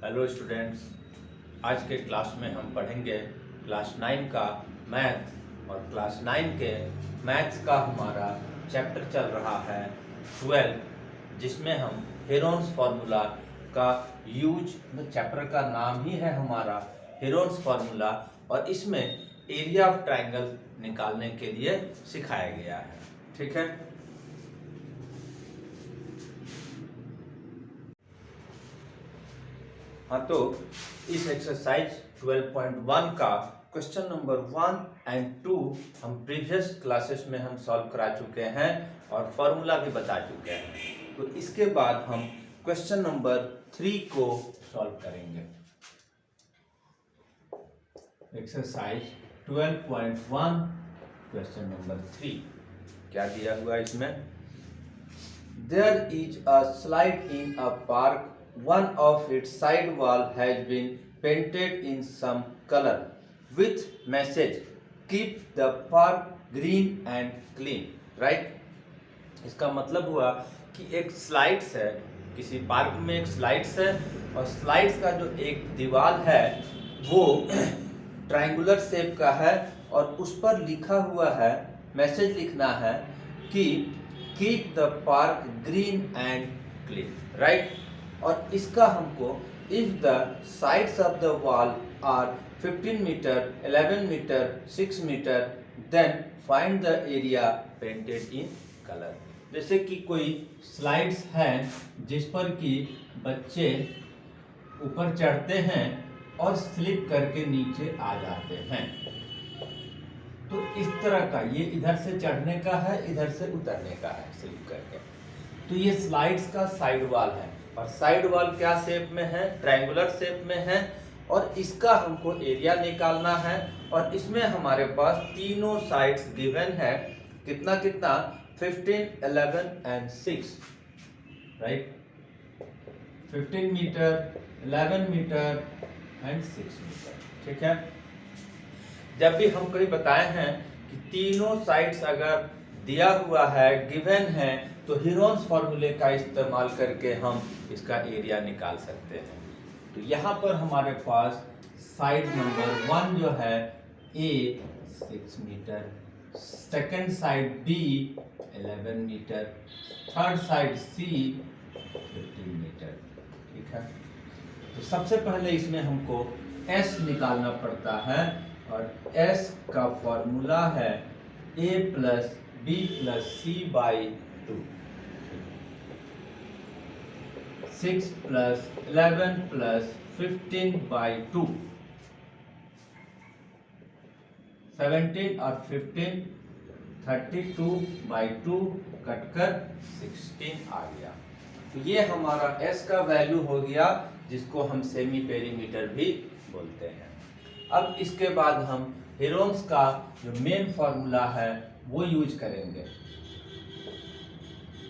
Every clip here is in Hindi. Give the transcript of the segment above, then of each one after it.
हेलो स्टूडेंट्स, आज के क्लास में हम पढ़ेंगे क्लास 9 का मैथ। और क्लास 9 के मैथ्स का हमारा चैप्टर चल रहा है 12, जिसमें हम हेरोन्स फार्मूला का यूज, चैप्टर का नाम ही है हमारा हेरोन्स फार्मूला, और इसमें एरिया ऑफ ट्राइंगल निकालने के लिए सिखाया गया है। ठीक है, हाँ, तो इस एक्सरसाइज 12.1 का क्वेश्चन नंबर 1 एंड 2 हम प्रीवियस क्लासेस में हम सॉल्व करा चुके हैं और फॉर्मूला भी बता चुके हैं। तो इसके बाद हम क्वेश्चन नंबर 3 को सॉल्व करेंगे। एक्सरसाइज 12.1 क्वेश्चन नंबर 3 क्या दिया हुआ इसमें? There is a slide in a park. One of its side wall has been painted in some color with message keep the park green and clean. Right? इसका मतलब हुआ कि एक स्लाइड्स है, किसी पार्क में एक स्लाइड्स है और स्लाइड्स का जो एक दीवार है वो ट्रायंगुलर शेप का है और उस पर लिखा हुआ है, मैसेज लिखना है कि keep the park green and clean. Right? और इसका हमको if the sides of the wall are 15 metre, 11 metre, 6 metre, then find the area painted in colour. जैसे कि कोई स्लाइड्स हैं जिस पर कि बच्चे ऊपर चढ़ते हैं और स्लिप करके नीचे आ जाते हैं। तो इस तरह का, ये इधर से चढ़ने का है, इधर से उतरने का है स्लिप करके। तो ये स्लाइड्स का साइड वॉल है और साइड वॉल क्या शेप में है? ट्रायंगुलर शेप में है। और इसका हमको एरिया निकालना है और इसमें हमारे पास तीनों साइड्स गिवन है। कितना कितना? 15, 11 and 6। Right? 15 metre, 11 metre and 6 metre. ठीक है, जब भी हम कभी बताए हैं कि तीनों साइड्स अगर दिया हुआ है, गिवन है, तो हेरोन्स फार्मूले का इस्तेमाल करके हम इसका एरिया निकाल सकते हैं। तो यहाँ पर हमारे पास साइड नंबर 1 जो है A 6 metre, second side B 11 metre, third side C 15 metre. ठीक है, तो सबसे पहले इसमें हमको एस निकालना पड़ता है और S का फॉर्मूला है A plus B plus C by 2। 6 plus 11 plus 15 by 2, 17 और 15 32 बाई 2 कटकर 16 आ गया। तो ये हमारा S का वैल्यू हो गया, जिसको हम सेमी पेरीमीटर भी बोलते हैं। अब इसके बाद हम हेरोन्स का जो मेन फॉर्मूला है वो यूज करेंगे।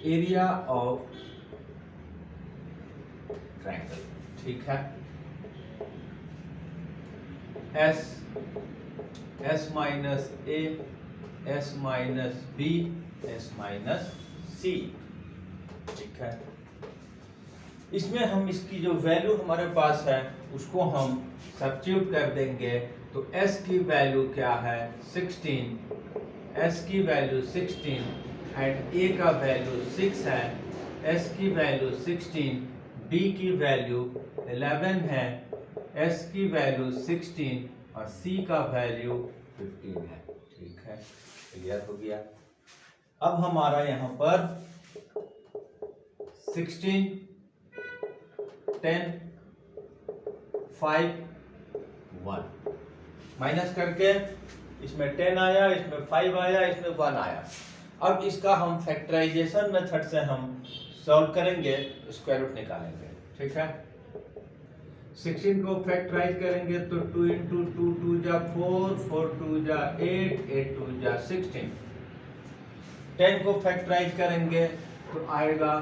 Area of triangle. ठीक है, S minus A, S minus B, S minus C. ठीक है, इसमें हम इसकी जो वैल्यू हमारे पास है उसको हम सब्स्टिट्यूट कर देंगे। तो s की वैल्यू क्या है? 16, s की वैल्यू 16 एंड a का वैल्यू 6 है। s की वैल्यू 16, b की वैल्यू 11 है, s की वैल्यू 16 और c का वैल्यू 15 है। ठीक है, क्लियर हो गया। अब हमारा यहाँ पर 16, 10, 5, 1 माइनस करके इसमें 10 आया, इसमें 5 आया, इसमें 1 आया। अब इसका हम फैक्टराइजेशन मेथड से हम सॉल्व करेंगे, स्क्वायर रूट निकालेंगे। ठीक है, 16 को फैक्टराइज करेंगे तो 2 इंटू 2 2 जा 4, 4 2 जा 8, 8 2 जा 16। 10 को फैक्टराइज करेंगे तो आएगा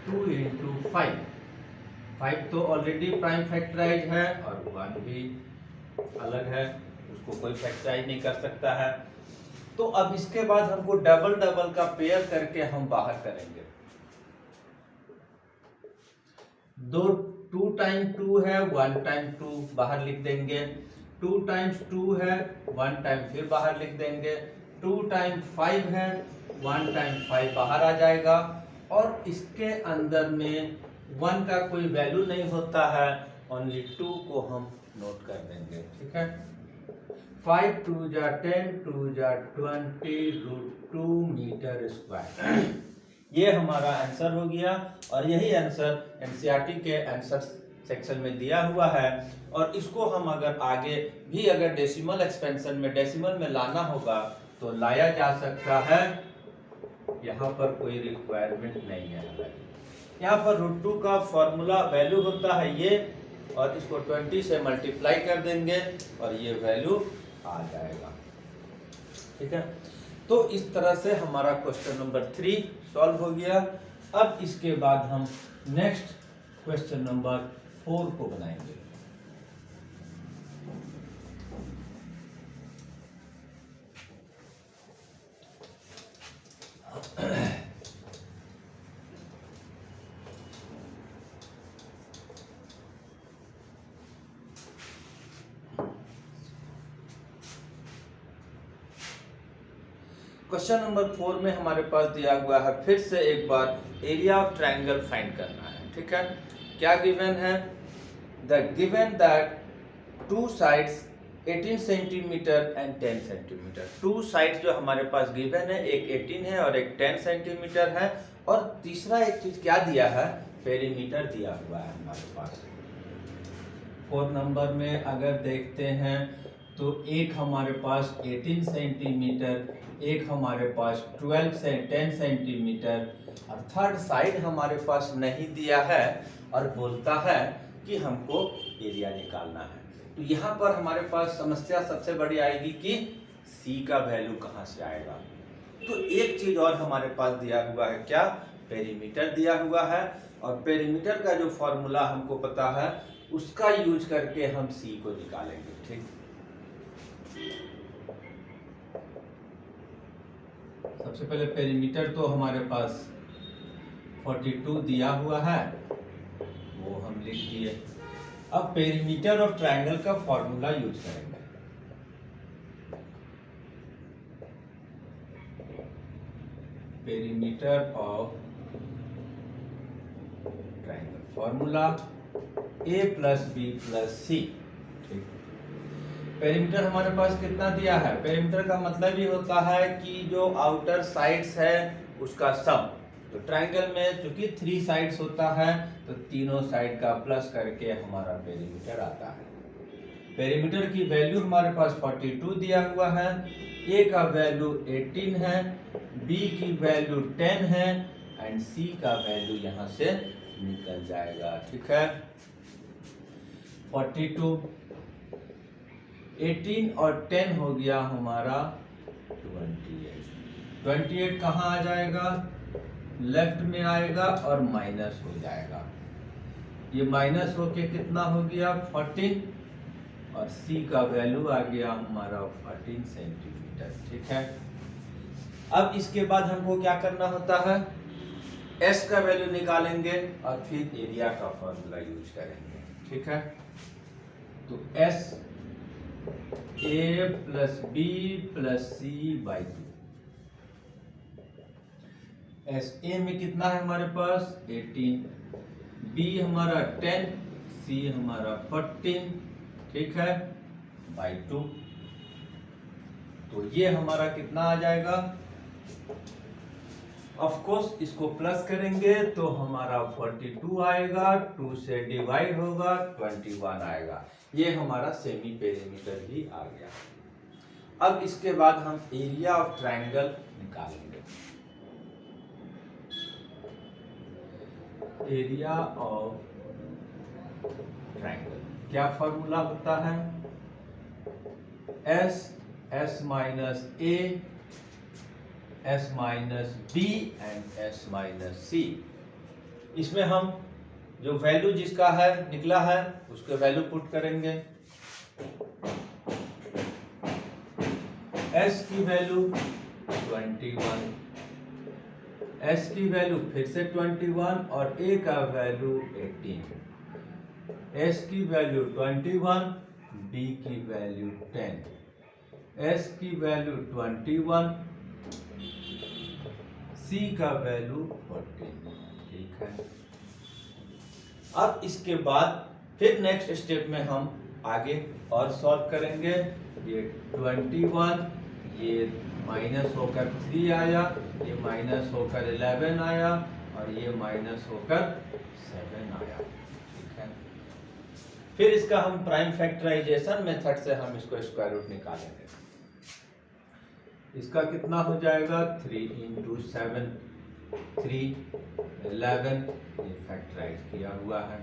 2 इंटू 5। 5 तो ऑलरेडी प्राइम फैक्टराइज है और 1 भी अलग है, उसको कोई फैक्टराइज नहीं कर सकता है। तो अब इसके बाद हमको डबल डबल का पेयर करके हम बाहर करेंगे। 2 टाइम 2 है, 1 टाइम 2 बाहर लिख देंगे, 2 टाइम्स 2 है, 1 टाइम फिर बाहर लिख देंगे, 2 टाइम 5 है, 1 टाइम 5 बाहर आ जाएगा, और इसके अंदर में 1 का कोई वैल्यू नहीं होता है, ओनली 2 को हम नोट कर देंगे, ठीक है। 5 2 जा 10, 2 जा 20 √2 मीटर स्क्वायर, ये हमारा आंसर हो गया। और यही आंसर एनसीईआरटी के आंसर सेक्शन में दिया हुआ है, और इसको हम अगर आगे भी अगर डेसिमल एक्सपेंशन में डेसिमल में लाना होगा तो लाया जा सकता है, यहाँ पर कोई रिक्वायरमेंट नहीं है। यहाँ पर √2 का फॉर्मूला वैल्यू होता है ये, और इसको 20 से मल्टीप्लाई कर देंगे और ये वैल्यू आ जाएगा, ठीक है। तो इस तरह से हमारा क्वेश्चन नंबर 3 सॉल्व हो गया। अब इसके बाद हम नेक्स्ट क्वेश्चन नंबर 4 को बनाएंगे। क्वेश्चन नंबर 4 में हमारे पास दिया हुआ है, फिर से एक बार एरिया ऑफ ट्रायंगल फाइंड करना है, ठीक है। क्या गिवन है? The given that 2 sides 18 centimetre and 10 centimetre, 2 sides जो हमारे पास गिवन है, एक 18 है और एक 10 सेंटीमीटर है, और तीसरा एक चीज क्या दिया है, पेरीमीटर दिया हुआ है हमारे पास। 4 नंबर में अगर देखते हैं तो एक हमारे पास 18 सेंटीमीटर, एक हमारे पास 12 से 10 सेंटीमीटर, और थर्ड साइड हमारे पास नहीं दिया है, और बोलता है कि हमको एरिया निकालना है। तो यहाँ पर हमारे पास समस्या सबसे बड़ी आएगी कि सी का वैल्यू कहाँ से आएगा। तो एक चीज और हमारे पास दिया हुआ है, क्या? पेरीमीटर दिया हुआ है, और पेरीमीटर का जो फॉर्मूला हमको पता है उसका यूज करके हम सी को निकालेंगे, ठीक। सबसे पहले पेरीमीटर तो हमारे पास 42 दिया हुआ है, वो हम लिख दिए। अब पेरीमीटर ऑफ ट्रायंगल का फॉर्मूला यूज करेंगे। Perimeter of triangle formula a + b + c, ठीक। पेरीमीटर हमारे पास कितना दिया है? पेरीमीटर का मतलब ही होता है कि जो आउटर साइड्स है उसका सम। तो ट्रायंगल में चूंकि 3 साइड्स होता है तो तीनों साइड का प्लस करके हमारा पेरीमीटर आता है। पेरीमीटर की वैल्यू हमारे पास 42 दिया हुआ है, a का वैल्यू 18 है, b की वैल्यू 10 है, एंड c का वैल्यू यहाँ से निकल जाएगा, ठीक है। 42, 18 और 10 हो गया हमारा 28। 28 कहाँ आ जाएगा? लेफ्ट में आएगा और माइनस हो जाएगा। ये माइनस होके कितना हो गया? 14, और C का वैल्यू आ गया हमारा 14 सेंटीमीटर, ठीक है। अब इसके बाद हमको क्या करना होता है? S का वैल्यू निकालेंगे और फिर एरिया का फॉर्मूला यूज करेंगे, ठीक है। तो S a + b + c/2, S A में कितना है हमारे पास? 18, b हमारा 10, c हमारा 14, ठीक है, /2। तो ये हमारा कितना आ जाएगा? ऑफ कोर्स इसको प्लस करेंगे तो हमारा 42 आएगा, 2 से डिवाइड होगा 21 आएगा। ये हमारा सेमी पेरीमीटर भी आ गया। अब इसके बाद हम एरिया ऑफ ट्रायंगल निकालेंगे। एरिया ऑफ ट्रायंगल क्या फॉर्मूला होता है? S - a, S - b and S - c। इसमें हम जो वैल्यू जिसका है निकला है उसके वैल्यू पुट करेंगे। S की वैल्यू 21, S की वैल्यू फिर से 21, और A का वैल्यू 18। एस की वैल्यू 21, बी की वैल्यू 10, एस की वैल्यू 21, सी का वैल्यू 14। ठीक है, अब इसके बाद फिर नेक्स्ट स्टेप में हम आगे और सॉल्व करेंगे। ये 21, ये माइनस होकर 3 आया, ये माइनस होकर 11 आया और ये माइनस होकर 7 आया। ठीक है, फिर इसका हम प्राइम फैक्टराइजेशन मेथड से हम इसको स्क्वायर रूट निकालेंगे। इसका कितना हो जाएगा 3 × 7, 3, 11, ये फैक्टराइज किया हुआ है।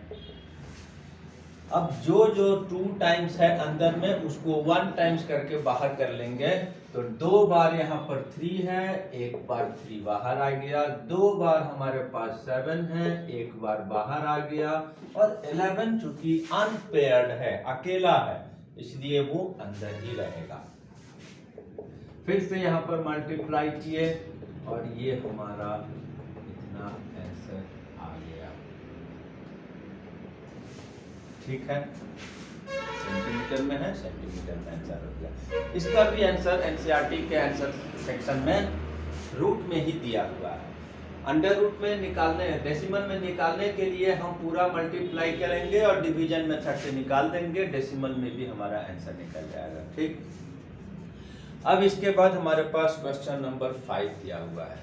अब जो 2 टाइम्स है अंदर में उसको 1 टाइम्स करके बाहर कर लेंगे। तो 2 बार यहाँ पर 3 है, 1 बार 3 बाहर आ गया, 2 बार हमारे पास 7 है, 1 बार बाहर आ गया और 11 चूंकि अनपेयर्ड है, अकेला है, इसलिए वो अंदर ही रहेगा। फिर से यहाँ पर मल्टीप्लाई किए और ये हमारा इतना आंसर आ गया। ठीक है, सेंटीमीटर में है, सेंटीमीटर में आंसर हो गया। इसका भी आंसर एनसीईआरटी के आंसर सेक्शन में रूट में ही दिया हुआ है। अंडर रूट में निकालने, डेसिमल में निकालने के लिए हम पूरा मल्टीप्लाई करेंगे और डिवीजन मेथड से निकाल देंगे, डेसिमल में भी हमारा आंसर निकल जाएगा। ठीक, अब इसके बाद हमारे पास क्वेश्चन नंबर 5 दिया हुआ है।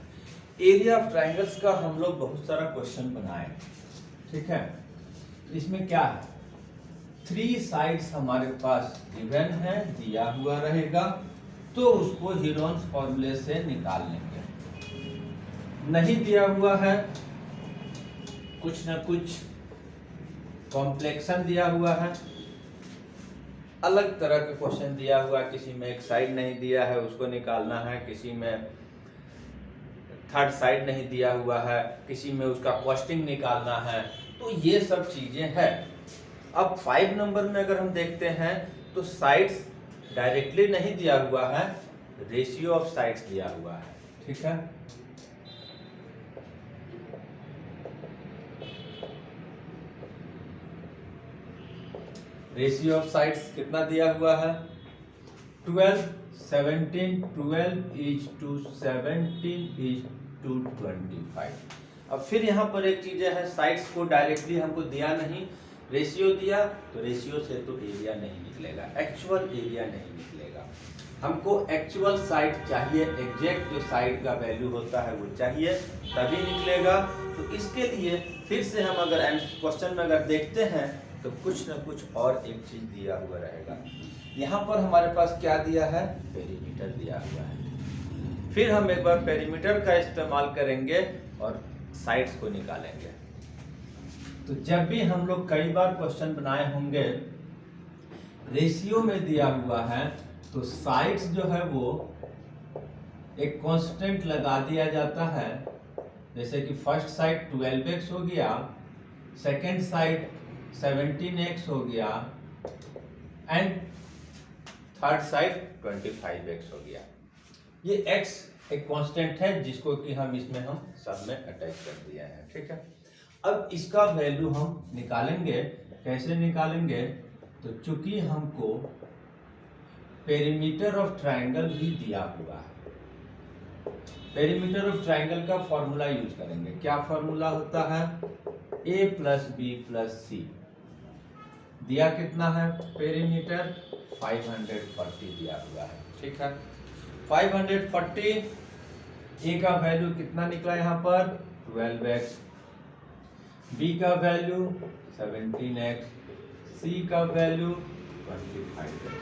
एरिया ऑफ ट्रायंगल्स का हम लोग बहुत सारा क्वेश्चन बनाए। ठीक है, इसमें क्या है, 3 साइड्स हमारे पास गिवन है, दिया हुआ रहेगा, तो उसको हीरोन्स फॉर्मूले से निकाल लेंगे। नहीं दिया हुआ है, कुछ ना कुछ कॉम्प्लेक्सन दिया हुआ है, अलग तरह का क्वेश्चन दिया हुआ, किसी में एक साइड नहीं दिया है उसको निकालना है, किसी में थर्ड साइड नहीं दिया हुआ है, किसी में उसका कॉस्टिंग निकालना है, तो ये सब चीजें हैं। अब 5 नंबर में अगर हम देखते हैं तो साइड्स डायरेक्टली नहीं दिया हुआ है, रेशियो ऑफ साइड्स दिया हुआ है। ठीक है, रेशियो ऑफ साइड्स कितना दिया हुआ है 12, 17, 12 is to 17 is to 25। अब फिर यहाँ पर एक चीज है, साइड्स को डायरेक्टली हमको दिया नहीं, रेशियो दिया, तो रेशियो से तो एरिया नहीं निकलेगा, एक्चुअल एरिया नहीं निकलेगा। हमको एक्चुअल साइड चाहिए, एग्जैक्ट जो साइड का वैल्यू होता है वो चाहिए, तभी निकलेगा। तो इसके लिए फिर से हम अगर क्वेश्चन में अगर देखते हैं तो कुछ ना कुछ और एक चीज दिया हुआ रहेगा। यहाँ पर हमारे पास क्या दिया है, पेरीमीटर दिया हुआ है। फिर हम एक बार पेरीमीटर का इस्तेमाल करेंगे और साइड्स को निकालेंगे। तो जब भी हम लोग कई बार क्वेश्चन बनाए होंगे, रेशियो में दिया हुआ है, तो साइड्स जो है वो एक कांस्टेंट लगा दिया जाता है। जैसे कि फर्स्ट साइड 12x हो गया, सेकेंड साइड 17x हो गया एंड थर्ड साइड 25x हो गया। ये x एक कांस्टेंट है जिसको कि हम इसमें हम सब में अटैच कर दिया है। ठीक है, अब इसका वैल्यू हम निकालेंगे। कैसे निकालेंगे, तो चूंकि हमको पेरीमीटर ऑफ ट्रायंगल भी दिया हुआ है, पेरीमीटर ऑफ ट्रायंगल का फॉर्मूला यूज करेंगे। क्या फॉर्मूला होता है, a + b + c। दिया कितना है पेरीमीटर 540 दिया हुआ है। ठीक है, 540, a का वैल्यू कितना निकला यहाँ पर 12x, b का वैल्यू 17x, c का वैल्यू 25x।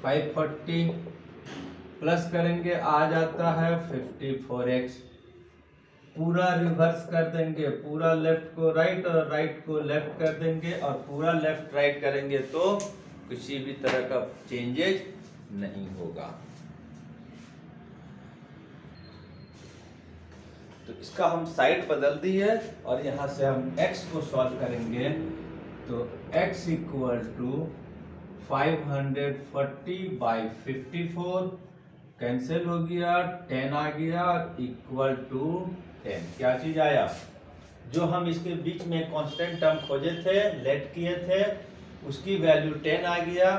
540 प्लस करेंगे आ जाता है 54x। पूरा रिवर्स कर देंगे, पूरा लेफ्ट को राइट और राइट को लेफ्ट कर देंगे, और पूरा लेफ्ट राइट करेंगे तो किसी भी तरह का चेंजेस नहीं होगा। तो इसका हम साइड बदल दिए और यहां से हम x को सॉल्व करेंगे। तो x = 540/54 कैंसिल हो गया, 10 आ गया इक्वल टू 10। क्या चीज आया? जो हम इसके बीच में कांस्टेंट टर्म खोजे थे, लेट किए थे, उसकी वैल्यू 10 आ गया।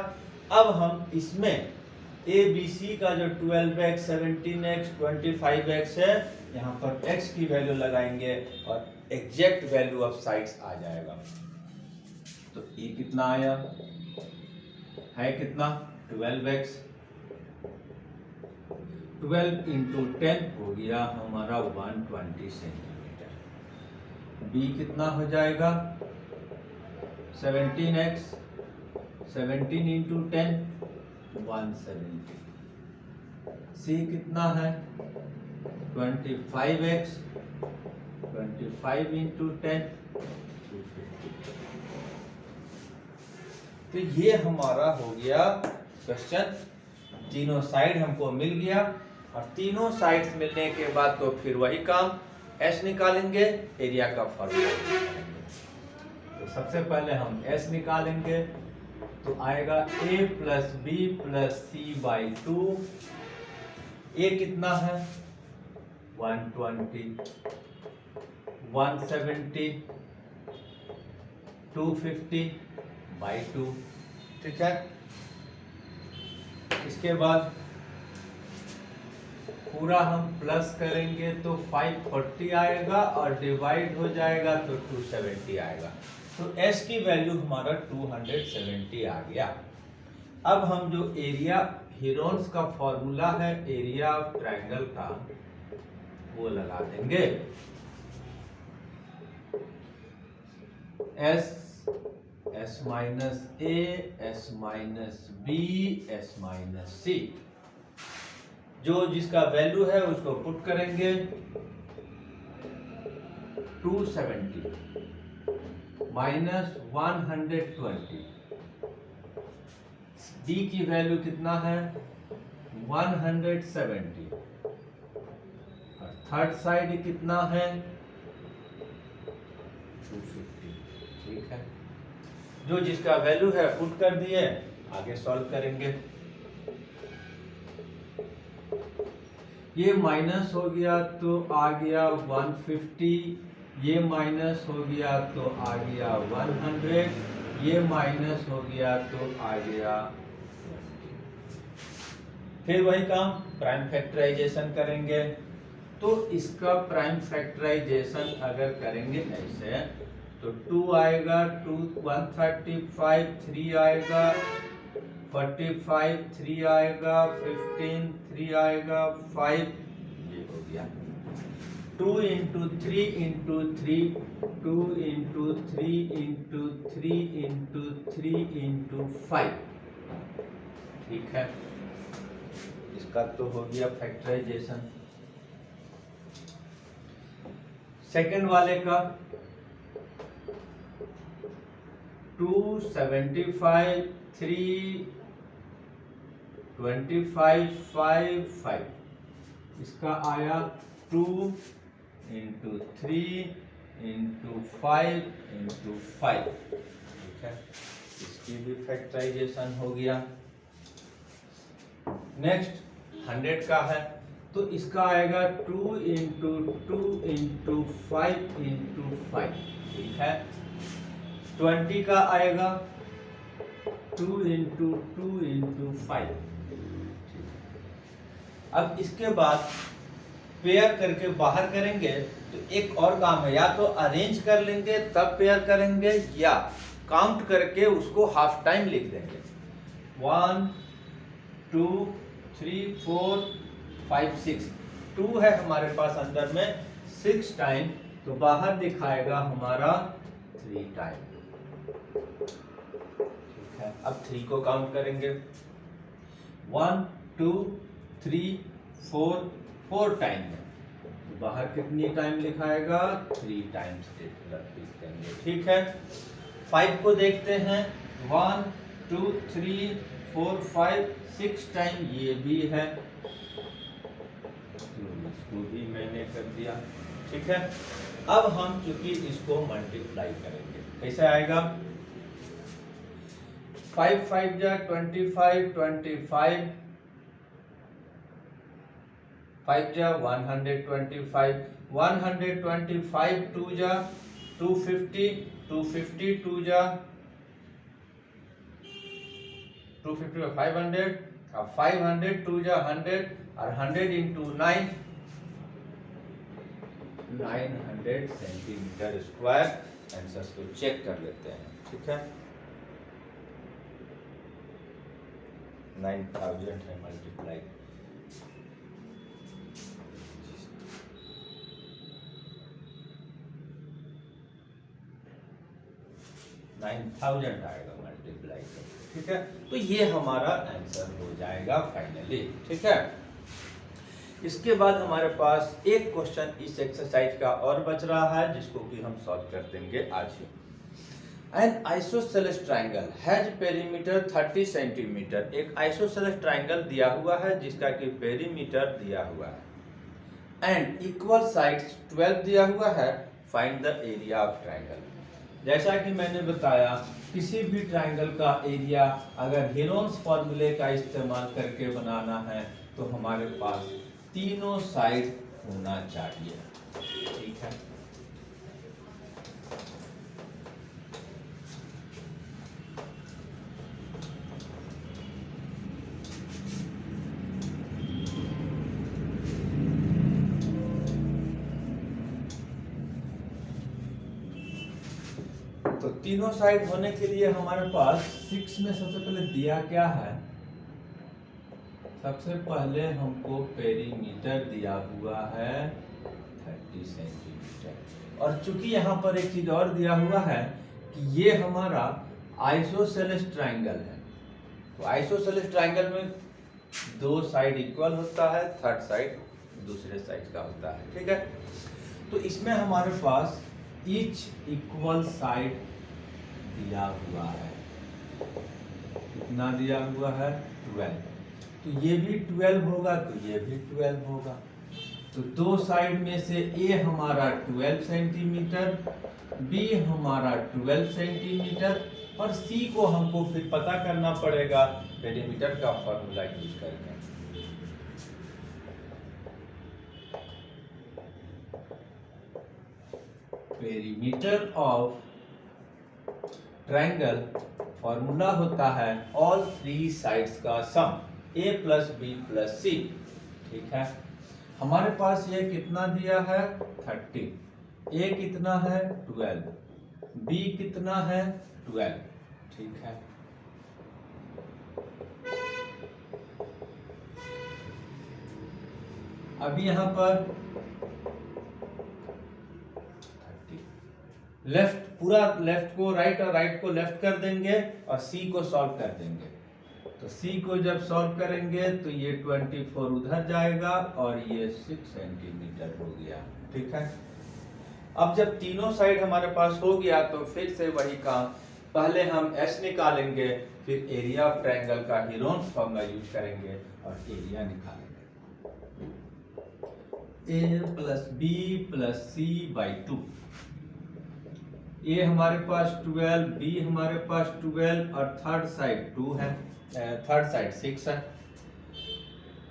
अब हम इसमें ए बी सी का जो 12x, 17x, 25x है, यहाँ पर x की वैल्यू लगाएंगे और एग्जैक्ट वैल्यू ऑफ साइड्स आ जाएगा। तो e कितना आया है, कितना 12x, 12 इंटू 10 हो गया हमारा 120 सेंटीमीटर। b कितना हो जाएगा 17x, 17 इंटू 10 170। c कितना है 25x, 25 इंटू 10 250। तो ये हमारा हो गया क्वेश्चन। तीनों साइड हमको मिल गया और तीनों साइड्स मिलने के बाद तो फिर वही काम, एस निकालेंगे, एरिया का फॉर्मूला निकालेंगे। तो सबसे पहले हम एस निकालेंगे, तो आएगा a plus B plus C by 2। ए कितना है 120, 170, 250 बाई 2। ठीक है, इसके बाद पूरा हम प्लस करेंगे तो 540 आएगा और डिवाइड हो जाएगा तो 270 आएगा। तो s की वैल्यू हमारा 270 आ गया। अब हम जो एरिया हीरोन्स का फॉर्मूला है एरिया ऑफ ट्रायंगल का, वो लगा देंगे। s minus a, s minus b, s minus c, जो जिसका वैल्यू है उसको पुट करेंगे। 270 माइनस 120, d की वैल्यू कितना है 170 और थर्ड साइड कितना है 250। ठीक है, जो जिसका वैल्यू है पुट कर दिए, आगे सॉल्व करेंगे। ये माइनस हो गया तो आ गया 150, ये माइनस हो गया तो आ गया 100, ये माइनस हो गया तो आ गया 20। फिर वही काम, प्राइम फैक्टराइजेशन करेंगे। तो इसका प्राइम फैक्टराइजेशन अगर करेंगे ऐसे, तो 2 आएगा, 2 135, 3 आएगा, 45 3 आएगा, 15 3 आएगा, 5, ये हो गया 2 into 3 into 3, 2 into 3 into 3 into 3 into 5। ठीक है, इसका तो हो गया फैक्टराइजेशन। सेकंड वाले का 275 3 25 5 5, इसका आया 2 इंटू 3 इंटू 5 इंटू 5। ठीक है, इसकी भी फैक्टराइजेशन हो गया। नेक्स्ट 100 का है, तो इसका आएगा 2 इंटू 2 इंटू 5 इंटू 5। ठीक है, 20 का आएगा 2 इंटू 2 इंटू 5। अब इसके बाद पेयर करके बाहर करेंगे, तो एक और काम है, या तो अरेंज कर लेंगे तब पेयर करेंगे, या काउंट करके उसको हाफ टाइम लिख देंगे। 1 2 3 4 5 6, 2 है हमारे पास अंदर में, 6 टाइम, तो बाहर दिखाएगा हमारा 3 टाइम। ठीक है, अब 3 को काउंट करेंगे। 1 2 3 4, 4 टाइम है, तो बाहर कितनी टाइम लिखाएगा 3 टाइम्स लिख देंगे। ठीक है, 5 को देखते हैं। 1 2 3 4 5 6 टाइम ये भी है, इसको भी मैंने कर दिया। ठीक है, अब हम चूंकि इसको मल्टीप्लाई करेंगे, कैसे आएगा 5 5 जा 25, 25 5 जा 125, 125 2 जा 250, 250 2 जा 250 और 500, अब 500 2 जा 100 और 100 इंटू 9 900 सेंटीमीटर स्क्वायर। आंसर को चेक कर लेते हैं, ठीक है। 9000 है मल्टीप्लाई, आएगा मल्टीप्लाई, ठीक है। तो ये हमारा आंसर हो जाएगा फाइनली, ठीक है। इसके बाद हमारे पास एक क्वेश्चन इस एक्सरसाइज का और बच रहा है, जिसको कि हम सॉल्व कर देंगे आज ही। An isosceles triangle has perimeter 30 centimetre. एक आइसोसेलेस ट्राइंगल दिया हुआ है जिसका कि पेरीमीटर दिया हुआ है एंड इक्वल साइड्स 12 दिया हुआ है। Find the area of triangle. जैसा कि मैंने बताया, किसी भी ट्राइंगल का एरिया अगर हेरोन्स फॉर्मूले का इस्तेमाल करके बनाना है तो हमारे पास तीनों साइड होना चाहिए, ठीक है। तो तीनों साइड होने के लिए हमारे पास 6 में सबसे पहले दिया क्या है, सबसे पहले हमको पेरीमीटर दिया हुआ है 30 सेंटीमीटर। और चूंकि यहाँ पर एक चीज और दिया हुआ है कि ये हमारा आइसोसेलेस ट्राइंगल है, तो आइसोसेलेस ट्राइंगल में 2 साइड इक्वल होता है, थर्ड साइड दूसरे साइड का होता है, ठीक है। तो इसमें हमारे पास ईच इक्वल साइड दिया हुआ है, कितना दिया हुआ है 12। तो ये भी 12 होगा, तो ये भी 12 होगा। तो 2 साइड में से ए हमारा 12 सेंटीमीटर, बी हमारा 12 सेंटीमीटर और सी को हमको फिर पता करना पड़ेगा पेरीमीटर का फॉर्मूला यूज करके। पेरीमीटर ऑफ ट्रायंगल फॉर्मूला होता है ऑल 3 साइड्स का सम, a प्लस बी प्लस सी, ठीक है। हमारे पास ये कितना दिया है 30, a कितना है 12, b कितना है 12, ठीक है। अभी यहाँ पर लेफ्ट, पूरा लेफ्ट को राइट और राइट को लेफ्ट कर देंगे और सी को सॉल्व कर देंगे। तो सी को जब सॉल्व करेंगे तो ये 24 उधर जाएगा और ये 6 सेंटीमीटर हो गया, ठीक है। अब जब तीनों साइड हमारे पास हो गया तो फिर से वही काम, पहले हम एस निकालेंगे, फिर एरिया ऑफ ट्रायंगल का हेरोन्स फॉर्मूला यूज करेंगे और एरिया निकालेंगे। a plus B plus C by 2। ए हमारे पास 12, बी हमारे पास 12 और थर्ड साइड 2 है, थर्ड साइड 6 है।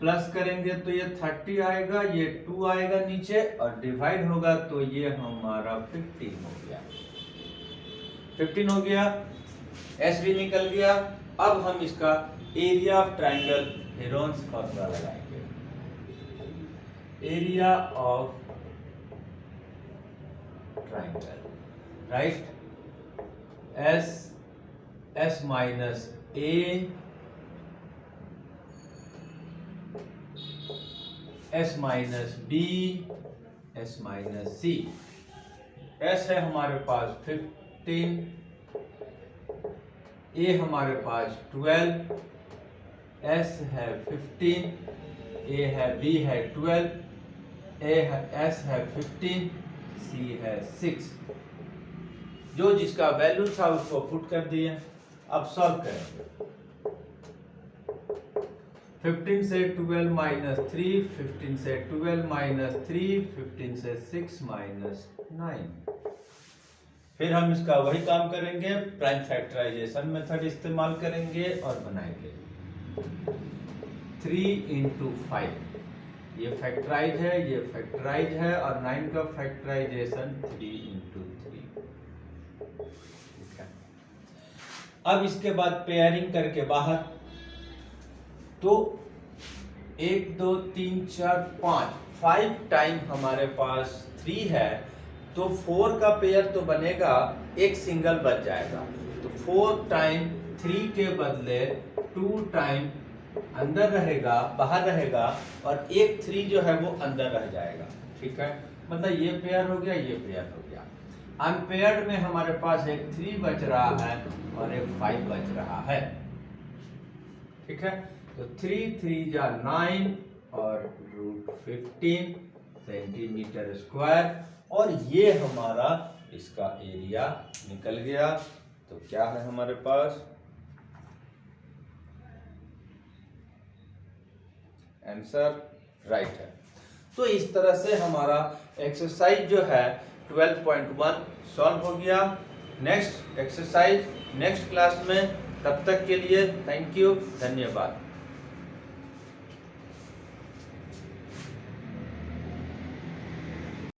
प्लस करेंगे तो ये 30 आएगा, ये 2 आएगा नीचे और डिवाइड होगा तो ये हमारा 15 हो गया, 15 हो गया। एस भी निकल गया। अब हम इसका area of triangle Heron's formula लगाएंगे। Area of triangle, right, S minus A, S minus B, S minus C. S है हमारे पास 15, ए हमारे पास 12, एस है 15, ए है बी है 12, ए है एस है 15, सी है 6। जो जिसका वैल्यू था उसको पुट कर दिए। अब सॉल्व करेंगे। 15 से 12 माइनस 3, 15 से 12 माइनस 3, 15 से 6 माइनस 9। फिर हम इसका वही काम करेंगे, प्राइम फैक्टराइजेशन मेथड इस्तेमाल करेंगे और बनाएंगे। 3 इंटू 5, ये फैक्टराइज है, ये फैक्टराइज है, और 9 का फैक्टराइजेशन 3 × 3। ठीक है, अब इसके बाद पेयरिंग करके बाहर, तो 1 2 3 4 5 टाइम हमारे पास 3 है, तो 4 का पेयर तो बनेगा, एक सिंगल बच जाएगा, तो 4 टाइम 3 के बदले 2 टाइम अंदर रहेगा, बाहर रहेगा, और एक 3 जो है वो अंदर रह जाएगा। ठीक है, मतलब ये पेयर हो गया, ये पेयर हो गया। अनपेयर्ड में हमारे पास एक 3 बच रहा है और एक 5 बच रहा है। ठीक है, तो 3 3 जा 9 और √15 सेंटीमीटर स्क्वायर, और ये हमारा इसका एरिया निकल गया। तो क्या है हमारे पास आंसर राइट है। तो इस तरह से हमारा एक्सरसाइज जो है 12.1 सॉल्व हो गया। नेक्स्ट एक्सरसाइज नेक्स्ट क्लास में, तब तक के लिए थैंक यू, धन्यवाद।